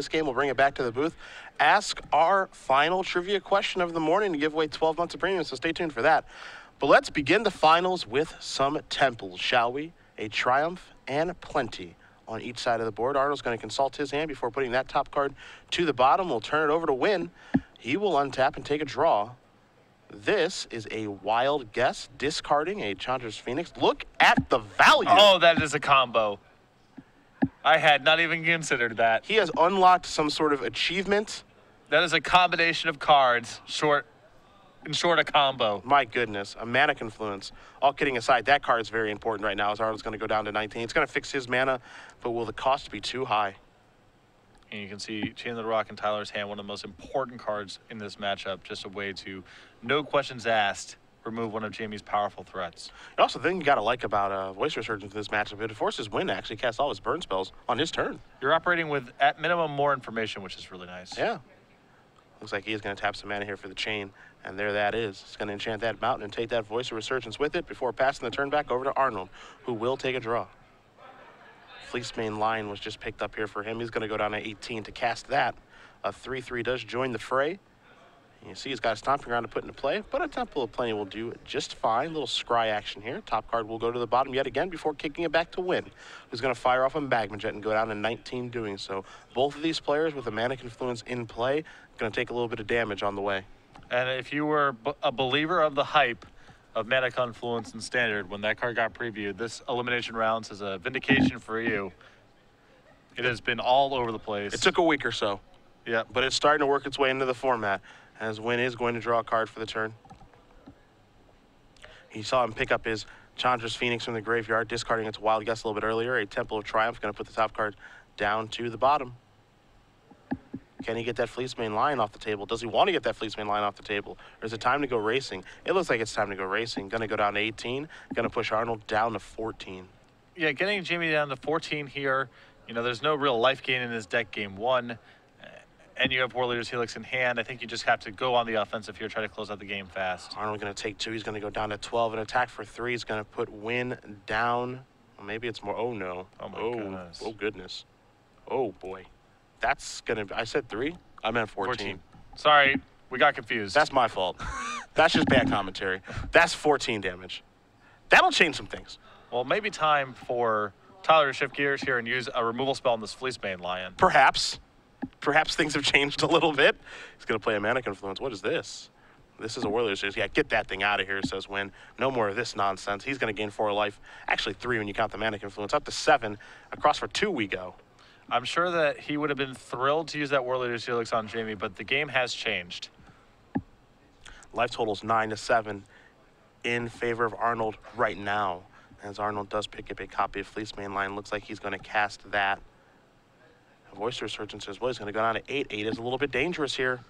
this game. We'll bring it back to the booth. Ask our final trivia question of the morning to give away 12 months of premium, so stay tuned for that. But let's begin the finals with some temples, shall we? A triumph and plenty on each side of the board. Arnold's going to consult his hand before putting that top card to the bottom. We'll turn it over to Winn. He will untap and take a draw. This is a wild guess, discarding a Chandra's Phoenix. Look at the value. Oh, that is a combo. I had not even considered that. He has unlocked some sort of achievement. That is a combination of cards, in short, a combo. My goodness, a mana confluence. All kidding aside, that card is very important right now as Arnold's going to go down to 19. It's going to fix his mana, but will the cost be too high? And you can see Chain of the Rock in Tyler's hand, one of the most important cards in this matchup, just a way to, no questions asked, remove one of Jamie's powerful threats. Also, the thing you got to like about Voice Resurgence in this matchup, it forces Winn to actually cast all his burn spells on his turn. You're operating with, at minimum, more information, which is really nice. Yeah. Looks like he is going to tap some mana here for the chain, and there that is. He's going to enchant that mountain and take that Voice of Resurgence with it before passing the turn back over to Arnold, who will take a draw. Fleecemane Lion was just picked up here for him. He's going to go down to 18 to cast that. A 3/3 does join the fray. You see he's got a Stomping Ground to put into play, but a Temple of Plenty will do just fine. Little scry action here. Top card will go to the bottom yet again before kicking it back to Winn, who's going to fire off a Magma Jet and go down to 19 doing so. Both of these players with a Mana Confluence in play going to take a little bit of damage on the way. And if you were a believer of the hype of Mana Confluence and Standard, when that card got previewed, this elimination rounds is a vindication for you. It has been all over the place. It took a week or so. Yeah. But it's starting to work its way into the format, as Winn is going to draw a card for the turn. He saw him pick up his Chandra's Phoenix from the graveyard, discarding its Wild Guess a little bit earlier. A Temple of Triumph, going to put the top card down to the bottom. Can he get that Fleecemane Lion off the table? Does he want to get that Fleecemane Lion off the table? Or is it time to go racing? It looks like it's time to go racing. Going to go down to 18. Going to push Arnold down to 14. Yeah, getting Jamie down to 14 here. You know, there's no real life gain in his deck game one. And you have War Leader's Helix in hand. I think you just have to go on the offensive here, try to close out the game fast. Arnold going to take 2. He's going to go down to 12. An attack for 3 is going to put Winn down. Well, maybe it's more. Oh, no. Oh, my goodness. Oh, goodness. Oh, boy. That's going to... I said 3? I meant 14. Sorry, we got confused. That's my fault. That's just bad commentary. That's 14 damage. That'll change some things. Well, maybe time for Tyler to shift gears here and use a removal spell on this Fleecemane Lion. Perhaps. Perhaps things have changed a little bit. He's going to play a Mana Confluence. What is this? This is a Warrior Series. Yeah, get that thing out of here, says Winn. No more of this nonsense. He's going to gain 4 life. Actually 3 when you count the Mana Confluence. Up to 7. Across for 2 we go. I'm sure that he would have been thrilled to use that War Leader's Helix on Jamie, but the game has changed. Life total's 9-7 in favor of Arnold right now. As Arnold does pick up a copy of Fleecemane Lion. Looks like he's going to cast that. Voice Resurgence as well. He's going to go down to 8. 8 is a little bit dangerous here.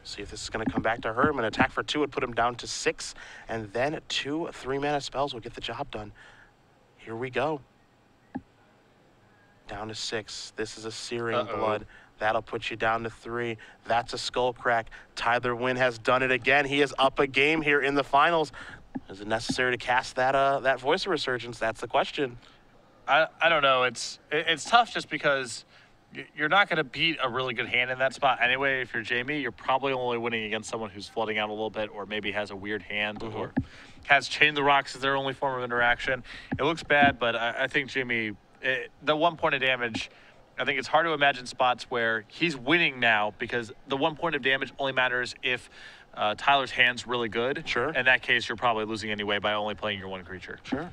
See if this is going to come back to hurt him. An attack for 2 would put him down to 6. And then 2 3-mana spells will get the job done. Here we go. Down to 6. This is a Searing Blood. That'll put you down to 3. That's a Skull Crack. Tyler Winn has done it again. He is up a game here in the finals. Is it necessary to cast that Voice of Resurgence? That's the question. I don't know. It's tough just because you're not going to beat a really good hand in that spot anyway. If you're Jamie, you're probably only winning against someone who's flooding out a little bit or maybe has a weird hand or has Chain the Rocks as their only form of interaction. It looks bad, but I think Jamie, the 1 point of damage, I think it's hard to imagine spots where he's winning now because the 1 point of damage only matters if Tyler's hand's really good. Sure. In that case, you're probably losing anyway by only playing your 1 creature. Sure.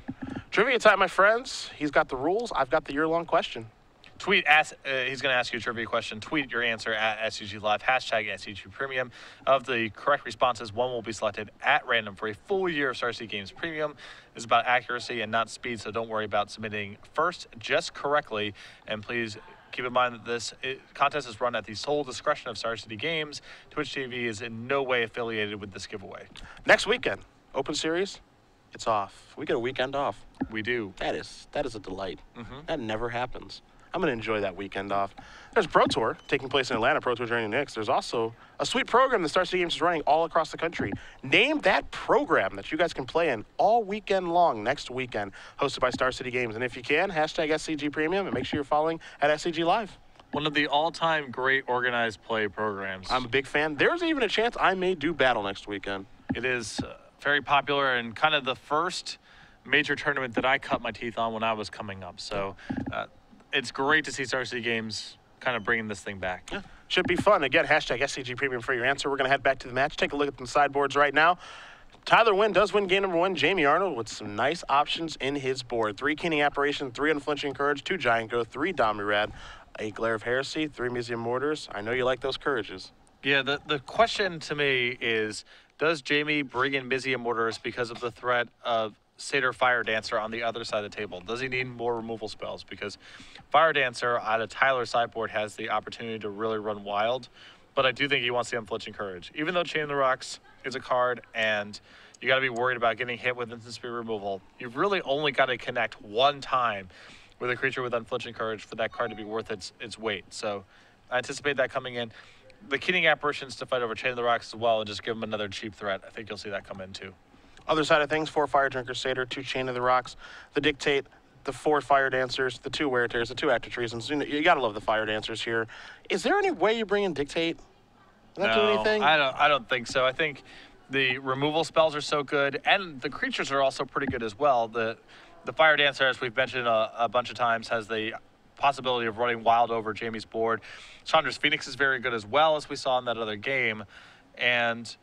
Trivia time, my friends. He's got the rules. I've got the year-long question. Tweet, he's going to ask you a trivia question. Tweet your answer at SCG Live, hashtag SCG Premium. Of the correct responses, 1 will be selected at random for a full year of Star City Games Premium. This is about accuracy and not speed, so don't worry about submitting first, just correctly. And please keep in mind that this contest is run at the sole discretion of Star City Games. Twitch TV is in no way affiliated with this giveaway. Next weekend, Open Series, it's off. We get a weekend off. We do. That is a delight. That never happens. I'm going to enjoy that weekend off. There's Pro Tour taking place in Atlanta, Pro Tour joining Knicks. There's also a sweet program that Star City Games is running all across the country. Name that program that you guys can play in all weekend long next weekend, hosted by Star City Games. And if you can, hashtag SCG Premium, and make sure you're following at SCG Live. One of the all-time great organized play programs. I'm a big fan. There's even a chance I may do Battle next weekend. It is very popular and kind of the first major tournament that I cut my teeth on when I was coming up. So it's great to see Star City Games kind of bringing this thing back. Yeah, should be fun. Again, hashtag SCG Premium for your answer. We're going to head back to the match. Take a look at the sideboards right now. Tyler Winn does win game number 1. Jamie Arnold with some nice options in his board. 3 Keening Apparition, 3 Unflinching Courage, 2 Giant Go, 3 Domirad, 8 Glare of Heresy, 3 Museum Mortars. I know you like those Courages. Yeah, the question to me is, does Jamie bring in Museum Mortars because of the threat of Satyr Fire Dancer on the other side of the table? Does he need more removal spells? Because Fire Dancer out of Tyler's sideboard has the opportunity to really run wild, but I do think he wants the Unflinching Courage. Even though Chain of the Rocks is a card and you got to be worried about getting hit with instant speed removal, you've really only got to connect one time with a creature with Unflinching Courage for that card to be worth its weight. So I anticipate that coming in. The Keening Apparitions to fight over Chain of the Rocks as well and just give him another cheap threat. I think you'll see that come in too. Other side of things, 4 Fire Drinker Satyr, 2 Chain of the Rocks, the Dictate, the 4 Fire Dancers, the 2 Wear Tears, the 2 Active Treasons. You got to love the Fire Dancers here. Is there any way you bring in Dictate? Does that do anything? I don't think so. I think the removal spells are so good, and the creatures are also pretty good as well. The Fire Dancer, as we've mentioned a bunch of times, has the possibility of running wild over Jamie's board. Chandra's Phoenix is very good as well, as we saw in that other game. And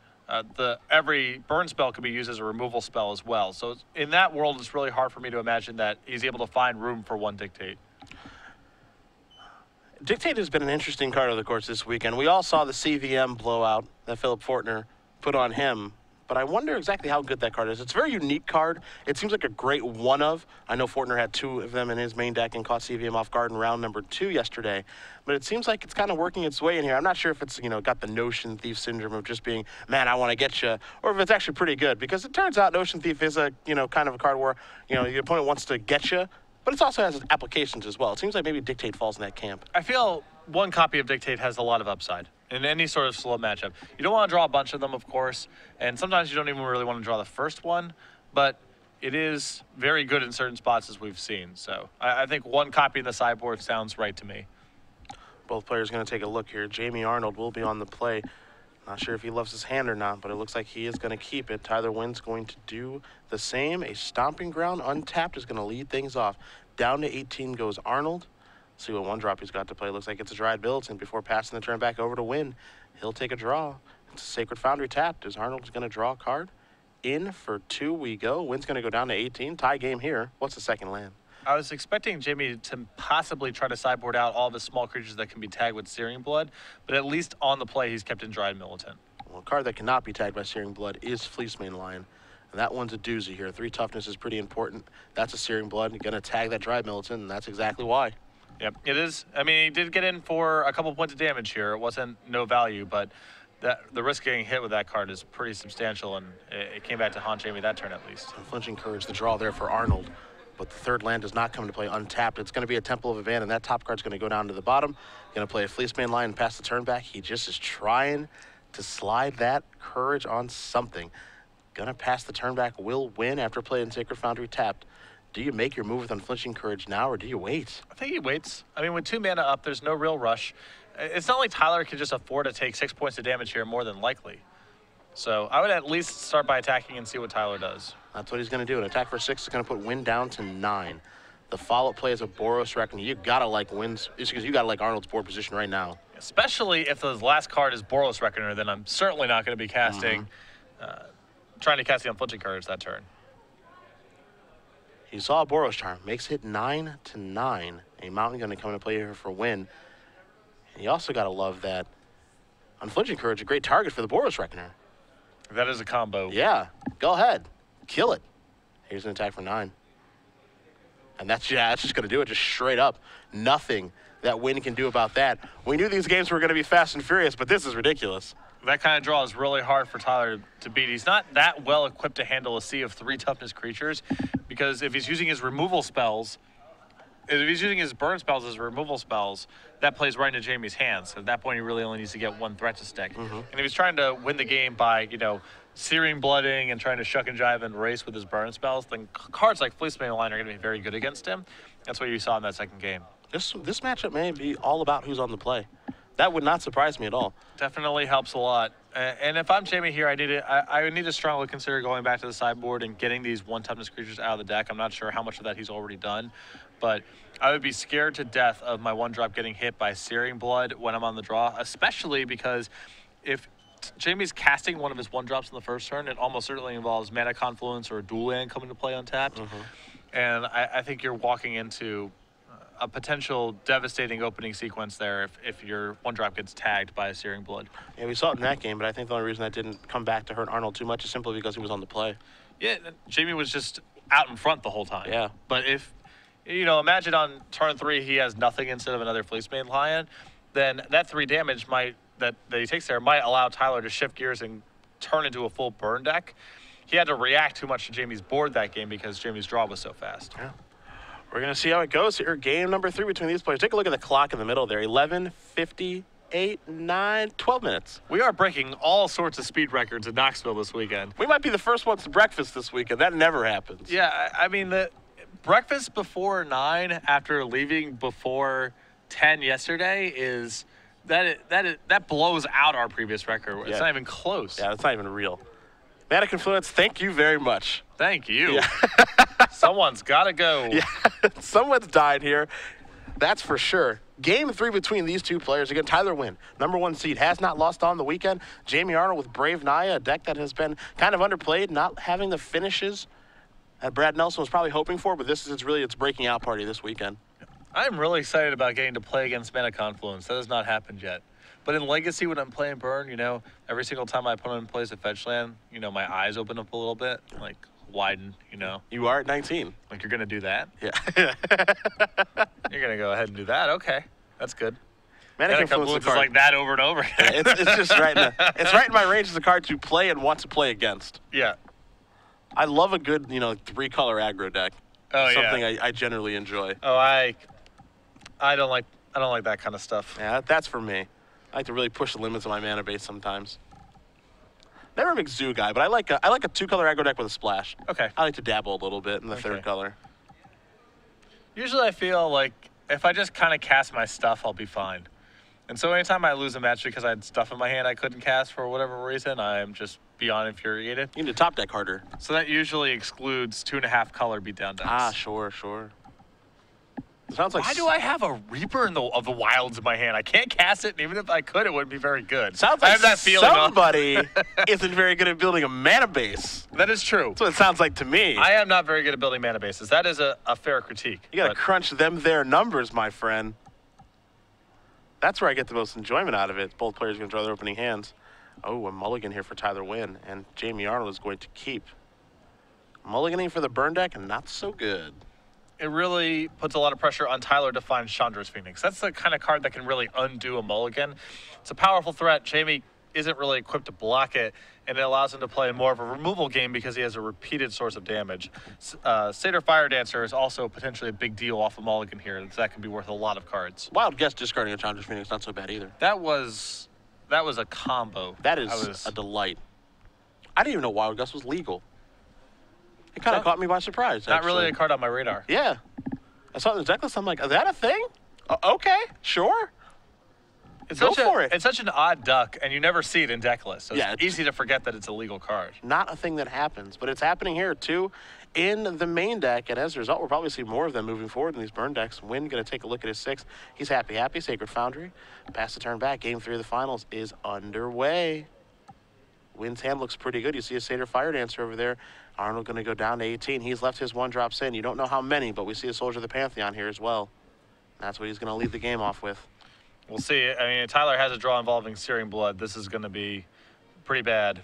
every burn spell can be used as a removal spell as well. So in that world, it's really hard for me to imagine that he's able to find room for one Dictate. Dictate has been an interesting card over the course this weekend. We all saw the CVM blowout that Philip Fortner put on him, but I wonder exactly how good that card is. It's a very unique card. It seems like a great one-of. I know Fortner had 2 of them in his main deck and caught CVM off guard in round number 2 yesterday, but it seems like it's kind of working its way in here. I'm not sure if it's, got the Notion Thief syndrome of just being, man, I want to get you, or if it's actually pretty good, because it turns out Notion Thief is a, kind of a card where, your opponent wants to get you, but it also has applications as well. It seems like maybe Dictate falls in that camp. I feel one copy of Dictate has a lot of upside in any sort of slow matchup. You don't want to draw a bunch of them, of course, and sometimes you don't even really want to draw the first one, but it is very good in certain spots, as we've seen. So I think one copy in the sideboard sounds right to me. Both players going to take a look here. Jamie Arnold will be on the play. Not sure if he loves his hand or not, but it looks like he is going to keep it. Tyler Winn's going to do the same. A Stomping Ground untapped is going to lead things off. Down to 18 goes Arnold. See what 1-drop he's got to play. Looks like it's a Dried Billiton. Before passing the turn back over to Winn, he'll take a draw. It's a Sacred Foundry tapped as Arnold's going to draw a card. In for 2 we go. Winn's going to go down to 18. Tie game here. What's the second land? I was expecting Jamie to possibly try to sideboard out all of his small creatures that can be tagged with Searing Blood, but at least on the play, he's kept in Dried Militant. Well, a card that cannot be tagged by Searing Blood is Fleecemane Lion. And that one's a doozy here. 3 toughness is pretty important. That's a Searing Blood. You're going to tag that Dried Militant, and that's exactly why. Yep, it is. I mean, he did get in for a couple points of damage here. It wasn't no value, but the risk of getting hit with that card is pretty substantial, and it came back to haunt Jamie that turn at least. Unflinching Courage, the draw there for Arnold. But the third land does not come into play untapped. It's going to be a Temple of Avan, and that top card's going to go down to the bottom. Going to play a Fleecemane Lion and pass the turn back. He just is trying to slide that Courage on something. Going to pass the turn back. Will Win after playing Sacred Foundry tapped. Do you make your move with Unflinching Courage now, or do you wait? I think he waits. I mean, with 2 mana up, there's no real rush. It's not like Tyler can just afford to take 6 points of damage here, more than likely. So I would at least start by attacking and see what Tyler does. That's what he's going to do. An attack for 6 is going to put Winn down to 9. The follow-up play is a Boros Reckoning. You got to like Winn's, because you got to like Arnold's board position right now. Especially if the last card is Boros Reckoner, then I'm certainly not going to be casting, trying to cast the Unflinching Courage that turn. He saw a Boros Charm, makes it 9-9. A mountain going to come into play here for Winn. And you also got to love that Unflinching Courage, a great target for the Boros Reckoner. That is a combo. Yeah, go ahead, kill it. Here's an attack for 9. And that's just going to do it, just straight up. Nothing that Winn can do about that. We knew these games were going to be fast and furious, but this is ridiculous. That kind of draw is really hard for Tyler to beat. He's not that well equipped to handle a sea of 3 toughness creatures, because if he's using his removal spells, if he's using his burn spells as removal spells, that plays right into Jamie's hands. At that point, he really only needs to get one threat to stick. And if he's trying to win the game by, searing blooding and trying to shuck and jive and race with his burn spells, then cards like Fleecemane Line are going to be very good against him. That's what you saw in that second game. This matchup may be all about who's on the play. That would not surprise me at all. Definitely helps a lot. And if I'm Jamie here, I would need to strongly consider going back to the sideboard and getting these one-toughness creatures out of the deck. I'm not sure how much of that he's already done, but I would be scared to death of my one-drop getting hit by Searing Blood when I'm on the draw, especially because if Jamie's casting one of his one-drops in the first turn, it almost certainly involves Mana Confluence or a dual land coming to play untapped. And I think you're walking into a potential devastating opening sequence there if your one-drop gets tagged by a Searing Blood. Yeah, we saw it in that game, but I think the only reason that didn't come back to hurt Arnold too much is simply because he was on the play. Yeah, Jamie was just out in front the whole time. Yeah. But if, imagine on turn 3 he has nothing instead of another Fleecemane Lion, then that 3 damage that he takes there might allow Tyler to shift gears and turn into a full burn deck. He had to react too much to Jamie's board that game because Jamie's draw was so fast. Yeah. We're going to see how it goes here. Game number 3 between these players. Take a look at the clock in the middle there. 11:58, 9, 12 minutes. We are breaking all sorts of speed records in Knoxville this weekend. We might be the first ones to breakfast this weekend. That never happens. Yeah, I mean, the breakfast before 9 after leaving before 10 yesterday that blows out our previous record. It's not even close. Yeah, it's not even real. Mana Confluence, thank you very much. Thank you. Yeah. Someone's got to go. Yeah, someone's died here. That's for sure. Game 3 between these two players. Again, Tyler Winn, #1 seed, has not lost on the weekend. Jamie Arnold with Brave Naya, a deck that has been kind of underplayed, not having the finishes that Brad Nelson was probably hoping for, but this is really its breaking out party this weekend. I'm really excited about getting to play against Mana Confluence. That has not happened yet. But in Legacy, when I'm playing Burn, every single time my opponent plays a fetch land, my eyes open up a little bit, like widen, You are at 19. Like you're going to do that? Yeah. You're going to go ahead and do that? Okay. That's good. Mana Confluence is like that over and over again. Yeah, it's just right it's right in my range as a card to play and want to play against. Yeah. I love a good, 3-color aggro deck. Oh, Something I generally enjoy. Oh, I don't like that kind of stuff. Yeah, that's for me. I like to really push the limits of my mana base sometimes. Never a big zoo guy, but I like a 2-color aggro deck with a splash. Okay. I like to dabble a little bit in the third color. Usually I feel like if I just kind of cast my stuff, I'll be fine. And so anytime I lose a match because I had stuff in my hand I couldn't cast for whatever reason, I'm just beyond infuriated. You need to top deck harder. So that usually excludes 2.5 color beatdown decks. Ah, sure. It sounds like why do I have a Reaper of the Wilds in my hand? I can't cast it, and even if I could, it wouldn't be very good. Sounds like I have that feeling somebody isn't very good at building a mana base. That is true. That's what it sounds like to me. I am not very good at building mana bases. That is a fair critique. You got to crunch their numbers, my friend. That's where I get the most enjoyment out of it. Both players are going to draw their opening hands. Oh, a mulligan here for Tyler Winn, and Jamie Arnold is going to keep mulliganing for the burn deck, and not so good. It really puts a lot of pressure on Tyler to find Chandra's Phoenix. That's the kind of card that can really undo a mulligan. It's a powerful threat. Jamie isn't really equipped to block it, and it allows him to play more of a removal game because he has a repeated source of damage. Satyr Fire Dancer is also potentially a big deal off a mulligan here. That can be worth a lot of cards. Wild guess discarding a Chandra's Phoenix, not so bad either. That was a combo. That is a delight. I didn't even know Wild Guess was legal. It kind of caught me by surprise. Not really a card on my radar. Yeah. I saw it in the deck list. I'm like, is that a thing? Okay, sure. Go for it. It's such an odd duck, and you never see it in deck lists. So it's easy to forget that it's a legal card. Not a thing that happens, but it's happening here too in the main deck, and as a result, we'll probably see more of them moving forward in these burn decks. Winn going to take a look at his 6. He's happy. Sacred Foundry. Pass the turn back. Game 3 of the finals is underway. Winn's hand looks pretty good. You see a Satyr Fire Dancer over there. Arnold going to go down to 18. He's left his 1-drops in. You don't know how many, but we see a Soldier of the Pantheon here as well. That's what he's going to lead the game off with. We'll see. I mean, Tyler has a draw involving Searing Blood. This is going to be pretty bad.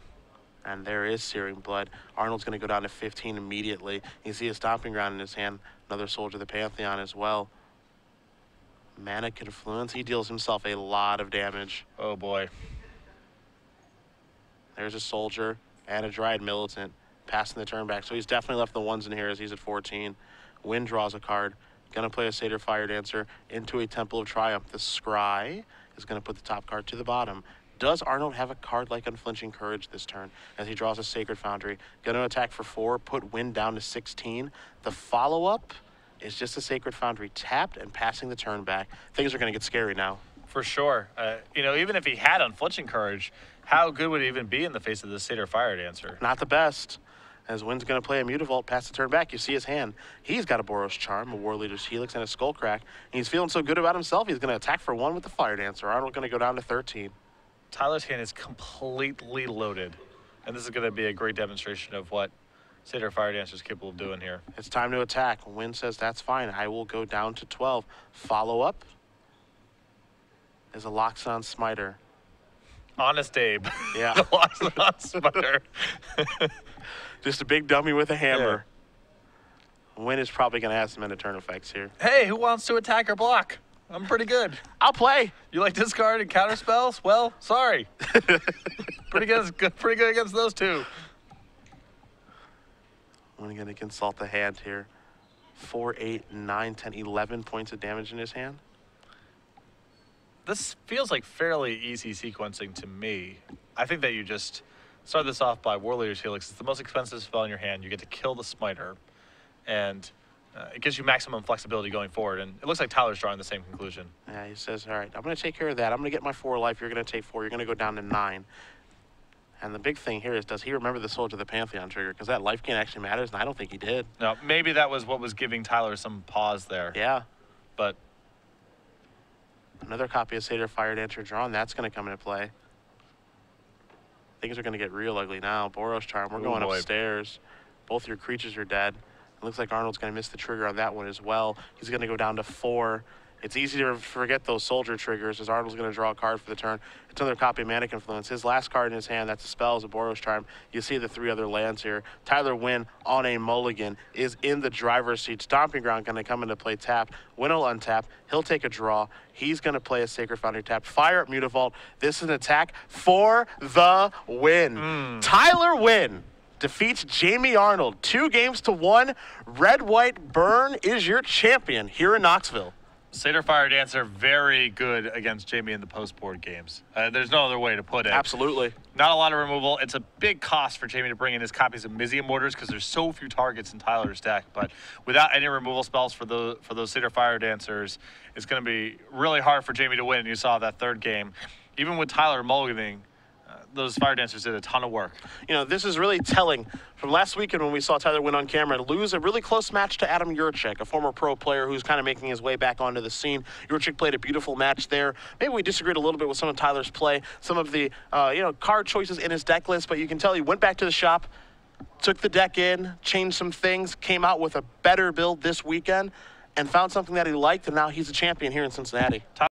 And there is Searing Blood. Arnold's going to go down to 15 immediately. You see a Stomping Ground in his hand. Another Soldier of the Pantheon as well. Mana Confluence. He deals himself a lot of damage. Oh, boy. There's a Soldier and a Dryad Militant passing the turn back. So he's definitely left the 1s in here as he's at 14. Winn draws a card. Going to play a Satyr Fire Dancer into a Temple of Triumph. The Scry is going to put the top card to the bottom. Does Arnold have a card like Unflinching Courage this turn as he draws a Sacred Foundry? Going to attack for 4, put Winn down to 16. The follow-up is just a Sacred Foundry tapped and passing the turn back. Things are going to get scary now. For sure. You know, even if he had Unflinching Courage, how good would it even be in the face of the Satyr Fire Dancer? Not the best. As Winn's going to play a Mutavault, pass the turn back. You see his hand. He's got a Boros Charm, a War Leader's Helix, and a Skullcrack. And he's feeling so good about himself, he's going to attack for 1 with the Fire Dancer. Arnold going to go down to 13. Tyler's hand is completely loaded, and this is going to be a great demonstration of what Satyr Fire Dancer is capable of doing here. It's time to attack. Winn says, that's fine. I will go down to 12. Follow-up is a Loxodon Smiter. Honest Abe. Yeah. Loxodon Smiter. Just a big dummy with a hammer. Yeah. Winn is probably going to have some end-of-turn effects here. Hey, who wants to attack or block? I'm pretty good. I'll play. You like discard and counter spells? Well, sorry. pretty good against those two. I'm going to consult the hand here. 4, 8, 9, 10, 11 points of damage in his hand. This feels like fairly easy sequencing to me. I think that you just start this off by War Leader's Helix. It's the most expensive spell in your hand. You get to kill the Smiter, and it gives you maximum flexibility going forward. And it looks like Tyler's drawing the same conclusion. Yeah, he says, all right, I'm going to take care of that. I'm going to get my 4 life. You're going to take 4. You're going to go down to 9. And the big thing here is, does he remember the Soldier of the Pantheon trigger? Because that life gain actually matters, and I don't think he did. No, maybe that was what was giving Tyler some pause there. Yeah. But another copy of Satyr Fire Dancer drawn. That's going to come into play. Things are going to get real ugly now. Boros Charm, we're going upstairs. Both your creatures are dead. It looks like Arnold's going to miss the trigger on that one as well. He's going to go down to 4. It's easy to forget those soldier triggers as Arnold's going to draw a card for the turn. It's another copy of Manic Influence. His last card in his hand, that's a spell, is a Boros Charm. You see the 3 other lands here. Tyler Winn on a mulligan is in the driver's seat. Stomping Ground going to come into play tapped. Winn will untap. He'll take a draw. He's going to play a Sacred Foundry tap. Fire up Mutavault. This is an attack for the win. Tyler Winn defeats Jamie Arnold 2-1. Red, White, Burn is your champion here in Knoxville. Satyr Fire Dancer, very good against Jamie in the post-board games. There's no other way to put it. Absolutely. Not a lot of removal. It's a big cost for Jamie to bring in his copies of Mizium Mortars because there's so few targets in Tyler's deck. But without any removal spells for those Satyr Fire Dancers, it's going to be really hard for Jamie to win. You saw that 3rd game. Even with Tyler mulliganing, those Fire Dancers did a ton of work. You know, this is really telling. From last weekend when we saw Tyler Winn on camera lose a really close match to Adam Jurczyk, a former pro player who's kind of making his way back onto the scene. Jurczyk played a beautiful match there. Maybe we disagreed a little bit with some of Tyler's play, some of the card choices in his deck list, but you can tell he went back to the shop, took the deck in, changed some things, came out with a better build this weekend, and found something that he liked, and now he's a champion here in Cincinnati.